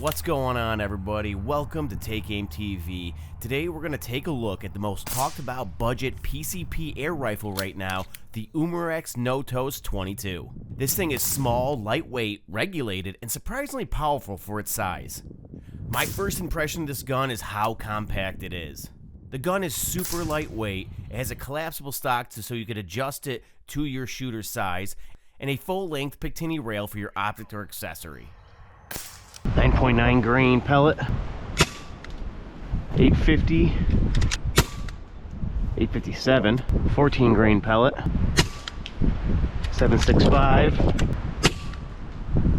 What's going on, everybody? Welcome to Take Aim TV. Today we're going to take a look at the most talked about budget PCP air rifle right now, the Umarex Notos 22. This thing is small, lightweight, regulated, and surprisingly powerful for its size. My first impression of this gun is how compact it is. The gun is super lightweight, it has a collapsible stock so you can adjust it to your shooter's size, and a full-length Picatinny rail for your object or accessory. 9.9 grain pellet, 850, 857, 14 grain pellet, 765,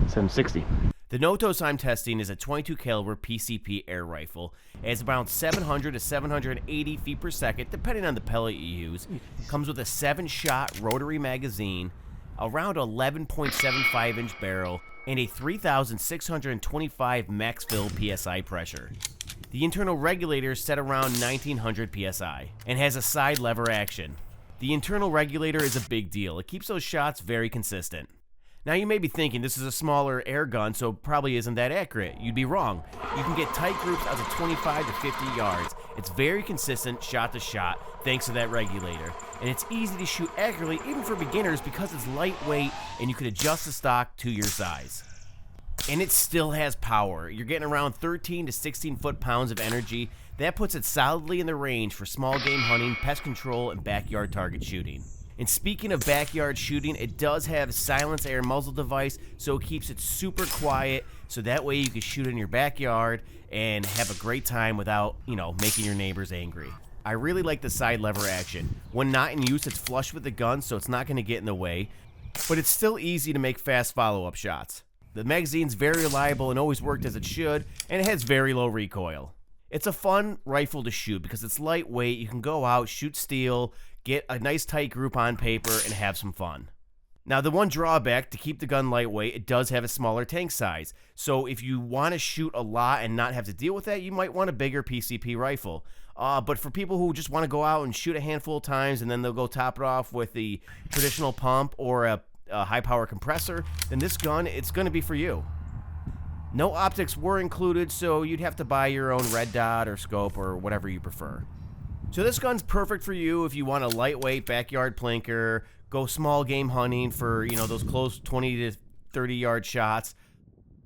760. The Notos I'm testing is a 22 caliber PCP air rifle. It has around 700 to 780 feet per second, depending on the pellet you use. Comes with a 7-shot rotary magazine, around 11.75 inch barrel, and a 3,625 max fill PSI pressure. The internal regulator is set around 1900 PSI and has a side lever action. The internal regulator is a big deal. It keeps those shots very consistent. Now you may be thinking this is a smaller air gun, so it probably isn't that accurate. You'd be wrong. You can get tight groups out to 25 to 50 yards. It's very consistent shot to shot thanks to that regulator. And it's easy to shoot accurately even for beginners because it's lightweight and you can adjust the stock to your size. And it still has power. You're getting around 13 to 16 foot-pounds of energy. That puts it solidly in the range for small game hunting, pest control, and backyard target shooting. And speaking of backyard shooting, it does have a silence air muzzle device, so it keeps it super quiet, so that way you can shoot in your backyard and have a great time without, making your neighbors angry. I really like the side lever action. When not in use, it's flush with the gun, so it's not going to get in the way, but it's still easy to make fast follow-up shots. The magazine's very reliable and always worked as it should, and it has very low recoil. It's a fun rifle to shoot because it's lightweight. You can go out, shoot steel, get a nice tight group on paper, and have some fun. Now, the one drawback to keep the gun lightweight, it does have a smaller tank size. So if you want to shoot a lot and not have to deal with that, you might want a bigger PCP rifle. But for people who just want to go out and shoot a handful of times and then they'll go top it off with the traditional pump or a high power compressor, then this gun, it's going to be for you. No optics were included, so you'd have to buy your own red dot or scope or whatever you prefer. So this gun's perfect for you if you want a lightweight backyard plinker, go small game hunting for, those close 20 to 30 yard shots,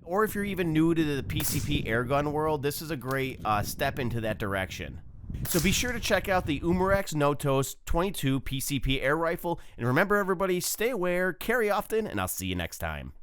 or if you're even new to the PCP airgun world, this is a great step into that direction. So be sure to check out the Umarex Notos 22 PCP air rifle, and remember everybody, stay aware, carry often, and I'll see you next time.